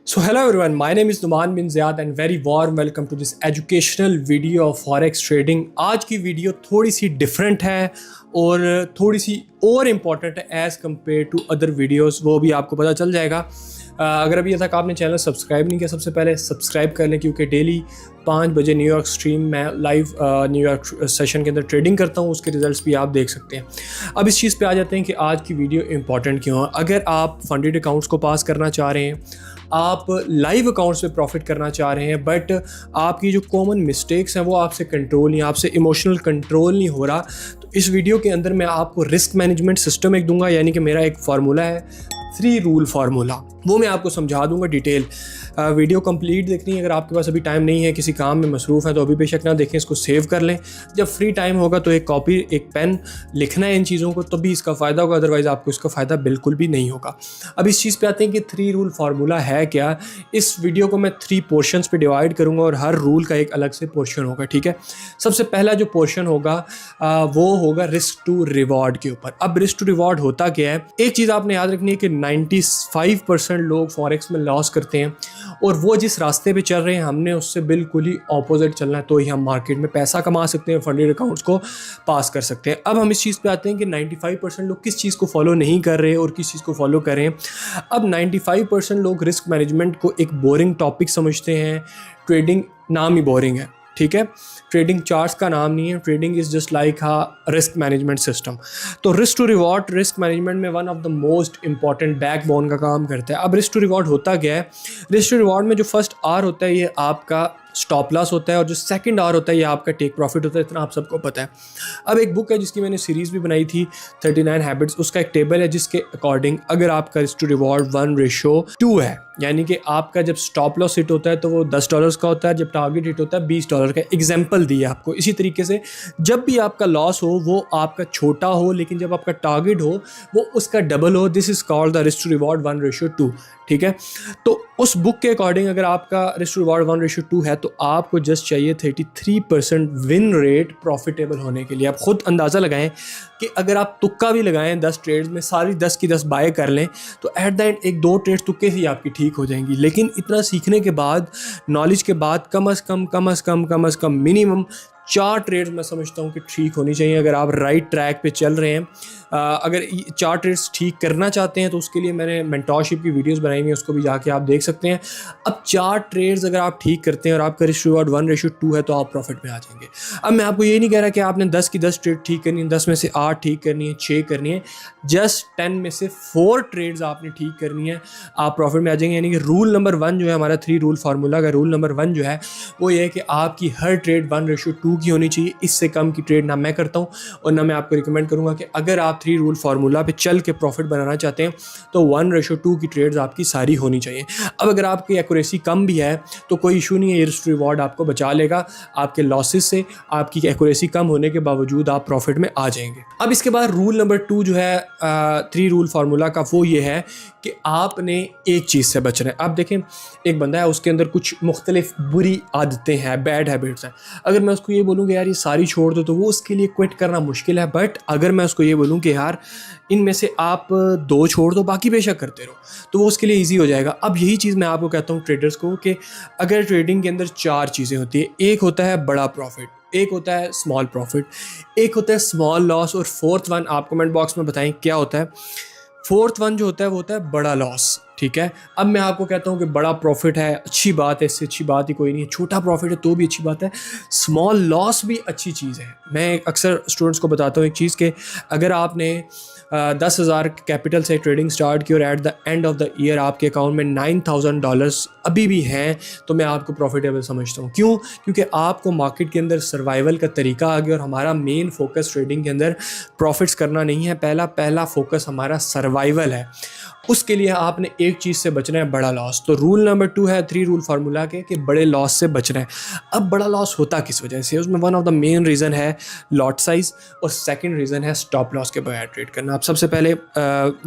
So hello everyone, my name is Numan bin Ziyad and very warm welcome to this educational video of forex trading। आज की video थोड़ी सी different है और थोड़ी सी और important है as compared to other videos, वो भी आपको पता चल जाएगा। अगर अभी तक आपने चैनल सब्सक्राइब नहीं किया, सबसे पहले सब्सक्राइब कर लें, क्योंकि डेली 5 बजे न्यूयॉर्क स्ट्रीम में लाइव न्यूयॉर्क सेशन के अंदर ट्रेडिंग करता हूँ, उसके रिजल्ट्स भी आप देख सकते हैं। अब इस चीज़ पे आ जाते हैं कि आज की वीडियो इंपॉर्टेंट क्यों है। अगर आप फंडेड अकाउंट्स को पास करना चाह रहे हैं, आप लाइव अकाउंट्स पे प्रॉफिट करना चाह रहे हैं, बट आपकी जो कॉमन मिस्टेक्स हैं वो आपसे कंट्रोल नहीं, आपसे इमोशनल कंट्रोल नहीं हो रहा, तो इस वीडियो के अंदर मैं आपको रिस्क मैनेजमेंट सिस्टम एक दूंगा, यानी कि मेरा एक फार्मूला है 3 रूल फार्मूला, वो मैं आपको समझा दूंगा डिटेल। वीडियो कंप्लीट देखनी है। अगर आपके पास अभी टाइम नहीं है, किसी काम में मसरूफ़ है, तो अभी बेशक ना देखें, इसको सेव कर लें। जब फ्री टाइम होगा तो एक कॉपी एक पेन लिखना है इन चीज़ों को, तभी इसका फ़ायदा होगा, अदरवाइज़ आपको इसका फ़ायदा बिल्कुल भी नहीं होगा। अब इस चीज़ पे आते हैं कि 3 रूल फार्मूला है क्या। इस वीडियो को मैं 3 पोर्शंस पे डिवाइड करूँगा और हर रूल का एक अलग से पोर्शन होगा, ठीक है। सबसे पहला जो पोर्शन होगा वो होगा रिस्क टू रिवॉर्ड के ऊपर। अब रिस्क टू रिवॉर्ड होता क्या है, एक चीज़ आपने याद रखनी है कि 95% लोग फॉरेक्स में लॉस करते हैं, और वो जिस रास्ते पे चल रहे हैं हमने उससे बिल्कुल ही ऑपोजिट चलना है, तो ही हम मार्केट में पैसा कमा सकते हैं, फंडेड अकाउंट्स को पास कर सकते हैं। अब हम इस चीज़ पे आते हैं कि 95% लोग किस चीज़ को फॉलो नहीं कर रहे और किस चीज़ को फॉलो कर रहे हैं। अब 95% लोग रिस्क मैनेजमेंट को एक बोरिंग टॉपिक समझते हैं। ट्रेडिंग नाम ही बोरिंग है, ठीक है, ट्रेडिंग चार्ट्स का नाम नहीं है। Trading is just like risk management system. तो risk to reward risk management में one of the most important backbone का काम करता है। अब रिस्क टू रिवॉर्ड होता क्या है, रिस्क टू रिवॉर्ड में जो फर्स्ट आर होता है ये आपका स्टॉप लॉस होता है, और जो सेकंड आर होता है ये आपका टेक प्रॉफिट होता है, इतना आप सबको पता है। अब एक बुक है जिसकी मैंने सीरीज़ भी बनाई थी 39 हैबिट्स, उसका एक टेबल है जिसके अकॉर्डिंग अगर आपका रिस्क टू रिवॉर्ड 1:2 है, यानी कि आपका जब स्टॉप लॉस हिट होता है तो वो $10 का होता है, जब टारगेट हिट होता है $20 का। एग्जाम्पल दिया आपको। इसी तरीके से जब भी आपका लॉस हो वो आपका छोटा हो, लेकिन जब आपका टारगेट हो वो उसका डबल हो। This is called the risk to reward 1:2, ठीक है। तो उस बुक के अकॉर्डिंग अगर आपका रिस्क टू रिवॉर्ड 1:2 है तो आपको जस्ट चाहिए 33% विन रेट प्रॉफिटेबल होने के लिए। आप खुद अंदाज़ा लगाएं कि अगर आप तुक्का भी लगाएं 10 ट्रेड्स में, सारी 10 की 10 बाय कर लें, तो एट द एंड 1-2 ट्रेड्स तुक्के से ही आपकी ठीक हो जाएंगी। लेकिन इतना सीखने के बाद, नॉलेज के बाद, कम अज़ कम मिनिमम 4 ट्रेड्स मैं समझता हूँ कि ठीक होनी चाहिए अगर आप राइट ट्रैक पे चल रहे हैं। अगर 4 ट्रेड्स ठीक करना चाहते हैं तो उसके लिए मैंने मेंटोरशिप की वीडियोस बनाई हुई हैं, उसको भी जाके आप देख सकते हैं। अब 4 ट्रेड्स अगर आप ठीक करते हैं और आपका रिस्क टू रिवॉर्ड 1:2 है तो आप प्रॉफिट में आ जाएंगे। अब मैं आपको ये नहीं कह रहा कि आपने 10 की 10 ट्रेड ठीक करनी है, 10 में से 8 ठीक करनी है, 6 करनी है, जस्ट 10 में से 4 ट्रेड्स आपने ठीक करनी है, आप प्रॉफिट में आ जाएंगे। यानी कि रूल नंबर 1 जो है हमारा 3 रूल फार्मूला का रूल नंबर 1 जो है वो ये है कि आपकी हर ट्रेड 1:2 की होनी चाहिए। इससे कम की ट्रेड ना मैं करता हूँ और ना मैं आपको रिकमेंड करूँगा। कि अगर आप 3 रूल फार्मूला पे चल के प्रॉफिट बनाना चाहते हैं तो 1:2 की ट्रेड्स आपकी सारी होनी चाहिए। अब अगर आपकी एक्यूरेसी कम भी है तो कोई इशू नहीं है, ये रिस्क रिवॉर्ड आपको बचा लेगा आपके लॉसेस से। आपकी एक्यूरेसी कम होने के बावजूद आप प्रॉफिट में आ जाएंगे। अब इसके बाद रूल नंबर 2 जो है 3 रूल फार्मूला का, वो ये है कि आपने एक चीज़ से बचना है। आप देखें, एक बंदा है, उसके अंदर कुछ मुख्तलिफ बुरी आदतें हैं, बैड हैबिट्स हैं। अगर मैं उसको ये बोलूँ कि यार ये सारी छोड़ दो, तो वो उसके लिए क्विट करना मुश्किल है। बट अगर मैं उसको ये बोलूँ कि यार इनमें से आप 2 छोड़ दो, बाकी बेशक करते रहो, तो वो उसके लिए ईजी हो जाएगा। अब यही चीज़ मैं आपको कहता हूँ ट्रेडर्स को कि अगर ट्रेडिंग के अंदर 4 चीज़ें होती है, एक होता है बड़ा प्रॉफिट, एक होता है स्मॉल प्रॉफिट, एक होता है स्मॉल लॉस, और 4th वन आप कमेंट बॉक्स में बताएं क्या होता है। 4th वन जो होता है वो होता है बड़ा लॉस, ठीक है। अब मैं आपको कहता हूँ कि बड़ा प्रॉफिट है, अच्छी बात है, इससे अच्छी बात ही कोई नहीं है। छोटा प्रॉफिट है तो भी अच्छी बात है, स्मॉल लॉस भी अच्छी चीज़ है। मैं अक्सर स्टूडेंट्स को बताता हूँ एक चीज़ कि अगर आपने 10,000 कैपिटल से ट्रेडिंग स्टार्ट की और at the end of the year आपके अकाउंट में $9,000 अभी भी हैं, तो मैं आपको प्रॉफिटेबल समझता हूँ। क्यों? क्योंकि आपको मार्केट के अंदर सर्वाइवल का तरीका आ गया, और हमारा मेन फोकस ट्रेडिंग के अंदर प्रॉफिट्स करना नहीं है। पहला फोकस हमारा सर्वाइवल है। उसके लिए आपने एक चीज़ से बचना है, बड़ा लॉस। तो रूल नंबर 2 है 3 रूल फार्मूला के कि बड़े लॉस से बचना है। अब बड़ा लॉस होता किस वजह से, उसमें one of the main reason है लॉट साइज़, और सेकंड रीज़न है स्टॉप लॉस के बगैर ट्रेड करना। अब सबसे पहले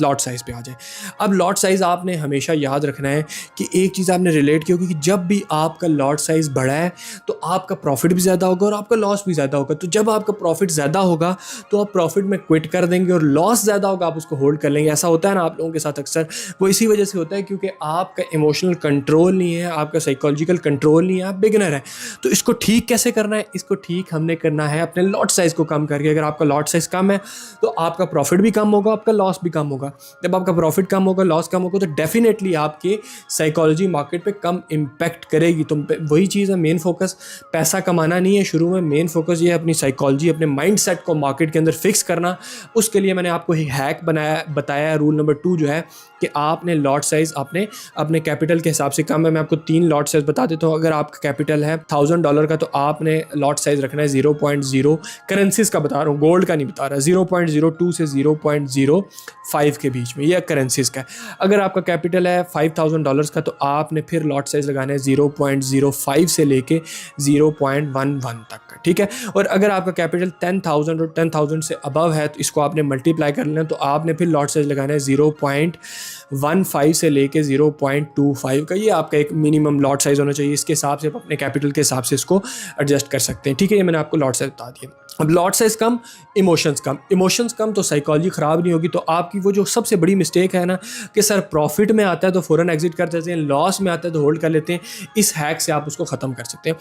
लॉट साइज़ पे आ जाए। अब लॉट साइज़ आपने हमेशा याद रखना है कि एक चीज़ आपने रिलेट की होगी कि जब भी आपका लॉट साइज़ बड़ा है तो आपका प्रॉफिट भी ज़्यादा होगा और आपका लॉस भी ज़्यादा होगा। तो जब आपका प्रॉफिट ज़्यादा होगा तो आप प्रॉफिट में क्विट कर देंगे, और लॉस ज़्यादा होगा आप उसको होल्ड कर लेंगे। ऐसा होता है ना आप लोगों के साथ अक्सर इन्वेस्टर, वो इसी वजह से होता है क्योंकि आपका इमोशनल कंट्रोल नहीं है, आपका साइकोलॉजिकल कंट्रोल नहीं है, आप बिगिनर हैं। तो इसको ठीक कैसे करना है? इसको ठीक हमने करना है अपने लॉट साइज़ को कम करके। अगर आपका लॉट साइज़ कम है तो आपका प्रॉफिट भी कम होगा, आपका लॉस भी कम होगा। जब आपका प्रॉफिट कम होगा, लॉस कम होगा, तो डेफिनेटली आपके साइकोलॉजी मार्केट पे कम इम्पैक्ट करेगी। तो वही चीज़ है, मेन फोकस पैसा कमाना नहीं है शुरू में, मेन फोकस ये है अपनी साइकोलॉजी, अपने माइंडसेट को मार्केट के अंदर फिक्स करना। उसके लिए मैंने आपको एक हैक बताया। रूल नंबर 2 जो है कि आपने लॉट साइज़ आपने अपने कैपिटल के हिसाब से कम है। मैं आपको 3 लॉट साइज़ बता देता हूँ। अगर आपका कैपिटल है $1000 का तो आपने लॉट साइज़ रखना है 0.0, करेंसीज का बता रहा हूँ, गोल्ड का नहीं बता रहा, 0.02 से 0.05 के बीच में, यह करेंसीज का है। अगर आपका कैपिटल है $5000 का तो आपने फिर लॉट साइज़ लगाना है 0.05 से लेके 0.11 तक का, ठीक है। और अगर आपका कैपिटल 10,000 और 10,000 से अबव है तो इसको आपने मल्टीप्लाई कर लेना, तो आपने फिर लॉट साइज़ लगाना है 0.15 से लेके 0.25 का। ये आपका एक मिनिमम लॉट साइज़ होना चाहिए। इसके हिसाब से आप अपने कैपिटल के हिसाब से इसको एडजस्ट कर सकते हैं, ठीक है। ये मैंने आपको लॉट साइज़ बता दिया। अब लॉट साइज़ कम, इमोशंस कम तो साइकोलॉजी ख़राब नहीं होगी। तो आपकी वो जो सबसे बड़ी मिस्टेक है ना कि सर प्रॉफिट में आता है तो फ़ौरन एग्जिट कर देते हैं, लॉस में आता है तो होल्ड कर लेते हैं, इस हैक से आप उसको ख़त्म कर सकते हैं।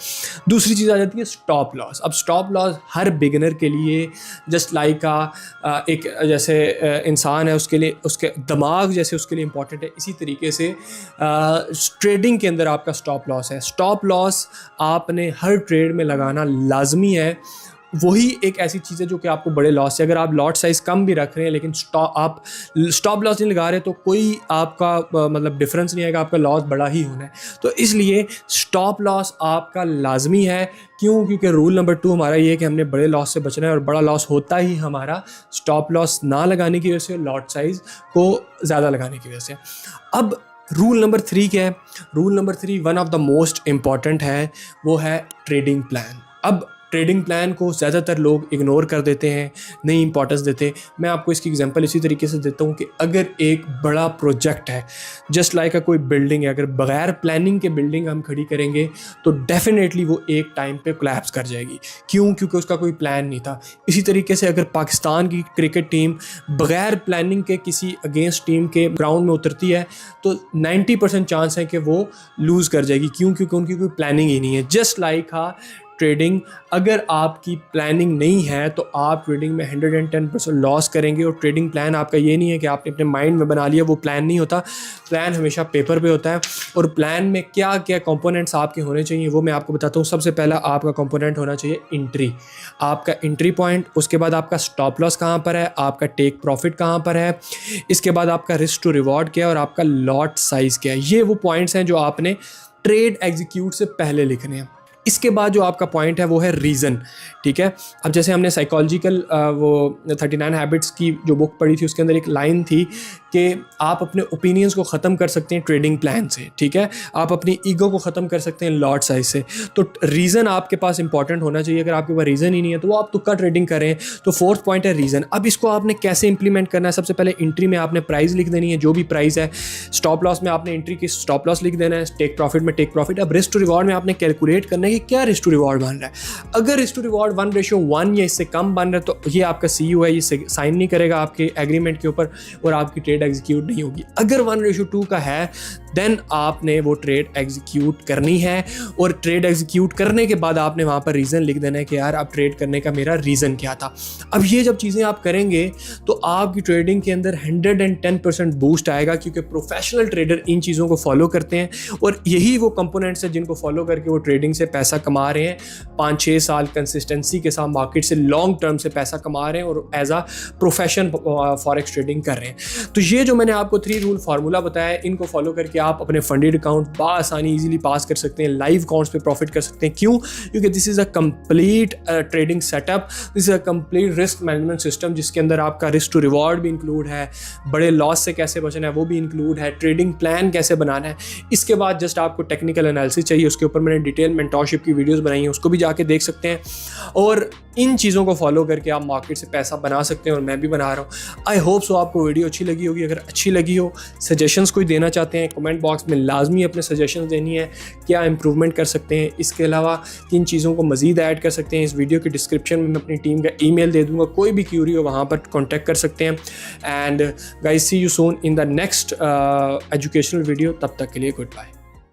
दूसरी चीज़ आ जाती है स्टॉप लॉस। अब स्टॉप लॉस हर बिगिनर के लिए जस्ट लाइक एक जैसे इंसान है उसके लिए, उसके दिमाग जैसे उसके लिए इंपॉर्टेंट है, इसी तरीके से ट्रेडिंग के अंदर आपका स्टॉप लॉस है। स्टॉप लॉस आपने हर ट्रेड में लगाना लाजमी है। वही एक ऐसी चीज़ है जो कि आपको बड़े लॉस से, अगर आप लॉट साइज़ कम भी रख रहे हैं लेकिन आप स्टॉप लॉस नहीं लगा रहे तो कोई आपका मतलब डिफरेंस नहीं आएगा, आपका लॉस बड़ा ही होना है। तो इसलिए स्टॉप लॉस आपका लाजमी है। क्यों? क्योंकि रूल नंबर 2 हमारा ये है कि हमने बड़े लॉस से बचना है, और बड़ा लॉस होता ही हमारा स्टॉप लॉस ना लगाने की वजह से, लॉट साइज़ को ज़्यादा लगाने की वजह से। अब रूल नंबर 3 क्या है? Rule number 3 one of the most important है, वो है ट्रेडिंग प्लान। अब ट्रेडिंग प्लान को ज़्यादातर लोग इग्नोर कर देते हैं, नहीं इंपॉर्टेंस देते। मैं आपको इसकी एग्जांपल इसी तरीके से देता हूँ कि अगर एक बड़ा प्रोजेक्ट है, जस्ट लाइक कोई बिल्डिंग है, अगर बगैर प्लानिंग के बिल्डिंग हम खड़ी करेंगे तो डेफिनेटली वो एक टाइम पे कोलैप्स कर जाएगी। क्यों? क्योंकि उसका कोई प्लान नहीं था। इसी तरीके से अगर पाकिस्तान की क्रिकेट टीम बगैर प्लानिंग के किसी अगेंस्ट टीम के ग्राउंड में उतरती है तो 90% चांस है कि वो लूज़ कर जाएगी। क्यों? क्योंकि उनकी कोई प्लानिंग ही नहीं है। जस्ट लाइक ट्रेडिंग, अगर आपकी प्लानिंग नहीं है तो आप ट्रेडिंग में 110% लॉस करेंगे। और ट्रेडिंग प्लान आपका ये नहीं है कि आपने अपने माइंड में बना लिया, वो प्लान नहीं होता। प्लान हमेशा पेपर पे होता है। और प्लान में क्या क्या कंपोनेंट्स आपके होने चाहिए वो मैं आपको बताता हूँ। सबसे पहला आपका कंपोनेंट होना चाहिए एंट्री, आपका एंट्री पॉइंट। उसके बाद आपका स्टॉप लॉस कहाँ पर है, आपका टेक प्रॉफिट कहाँ पर है, इसके बाद आपका रिस्क टू रिवॉर्ड क्या है, और आपका लॉट साइज़ क्या है। ये वो पॉइंट्स हैं जो आपने ट्रेड एग्जीक्यूट से पहले लिखने हैं। इसके बाद जो आपका पॉइंट है वो है रीज़न, ठीक है। अब जैसे हमने साइकोलॉजिकल वो 39 हैबिट्स की जो बुक पढ़ी थी उसके अंदर एक लाइन थी कि आप अपने ओपिनियंस को ख़त्म कर सकते हैं ट्रेडिंग प्लान से, ठीक है। आप अपनी ईगो को ख़त्म कर सकते हैं लॉट साइज से। तो रीज़न आपके पास इंपॉर्टेंट होना चाहिए। अगर आपके पास रीज़न ही नहीं है तो वो आप तुक्का ट्रेडिंग करें। तो फोर्थ पॉइंट है रीज़न। अब इसको आपने कैसे इंप्लीमेंट करना है? सबसे पहले एंट्री में आपने प्राइस लिख देनी है, जो भी प्राइस है। स्टॉप लॉस में आपने एंट्री की स्टॉप लॉस लिख देना है, टेक प्रॉफिट में टेक प्रॉफिट। अब रिस्क टू रिवॉर्ड में आपने कैलकुलेट करना है कि क्या रिस्क टू रिवॉर्ड बन रहा है। अगर रिस्क टू रिवॉर्ड 1:1 या इससे कम बन रहा है तो ये आपका CEO है, ये साइन नहीं करेगा आपके एग्रीमेंट के ऊपर और आपकी ट्रेड एग्जीक्यूट नहीं होगी। अगर 1:2 का है देन आपने वो ट्रेड एग्जीक्यूट करनी है। और ट्रेड एग्जीक्यूट करने के बाद आपने वहाँ पर रीज़न लिख देना है कि यार अब ट्रेड करने का मेरा रीज़न क्या था। अब ये जब चीज़ें आप करेंगे तो आपकी ट्रेडिंग के अंदर 110% बूस्ट आएगा, क्योंकि प्रोफेशनल ट्रेडर इन चीज़ों को फॉलो करते हैं और यही वो कंपोनेंट्स हैं जिनको फॉलो करके वो ट्रेडिंग से पैसा कमा रहे हैं। 5-6 साल कंसिस्टेंसी के साथ मार्केट से लॉन्ग टर्म से पैसा कमा रहे हैं और एज आ प्रोफेशन फॉरेक्स ट्रेडिंग कर रहे हैं। तो ये जो मैंने आपको 3 रूल फार्मूला बताया, इनको फॉलो करके आप अपने फंडेड अकाउंट बासानी इजीली पास कर सकते हैं, लाइव अकाउंट्स पे प्रॉफिट कर सकते हैं। क्यों? क्योंकि this is a complete trading setup, this is a complete risk management system जिसके अंदर आपका रिस्क टू रिवॉर्ड भी इंक्लूड है, बड़े लॉस से कैसे बचना है वो भी इंक्लूड है, ट्रेडिंग प्लान कैसे बनाना है। इसके बाद जस्ट आपको टेक्निकल एनालिसिस चाहिए, उसके ऊपर मैंने डिटेल मेंटरशिप की वीडियोस बनाई हैं, उसको भी जाके देख सकते हैं। और इन चीज़ों को फॉलो करके आप मार्केट से पैसा बना सकते हैं और मैं भी बना रहा हूँ। आई होप सो आपको वीडियो अच्छी लगी होगी। अगर अच्छी लगी हो, सजेशंस कोई देना चाहते हैं कमेंट कमेंट बॉक्स में लाजमी अपने सजेशन देनी है, क्या इम्प्रूवमेंट कर सकते हैं, इसके अलावा किन चीज़ों को मज़ीद ऐड कर सकते हैं। इस वीडियो के डिस्क्रिप्शन में मैं अपनी टीम का ईमेल दे दूँगा, कोई भी क्यूरी हो वहाँ पर कॉन्टैक्ट कर सकते हैं। And guys see you soon in the next educational video, तब तक के लिए गुड बाय।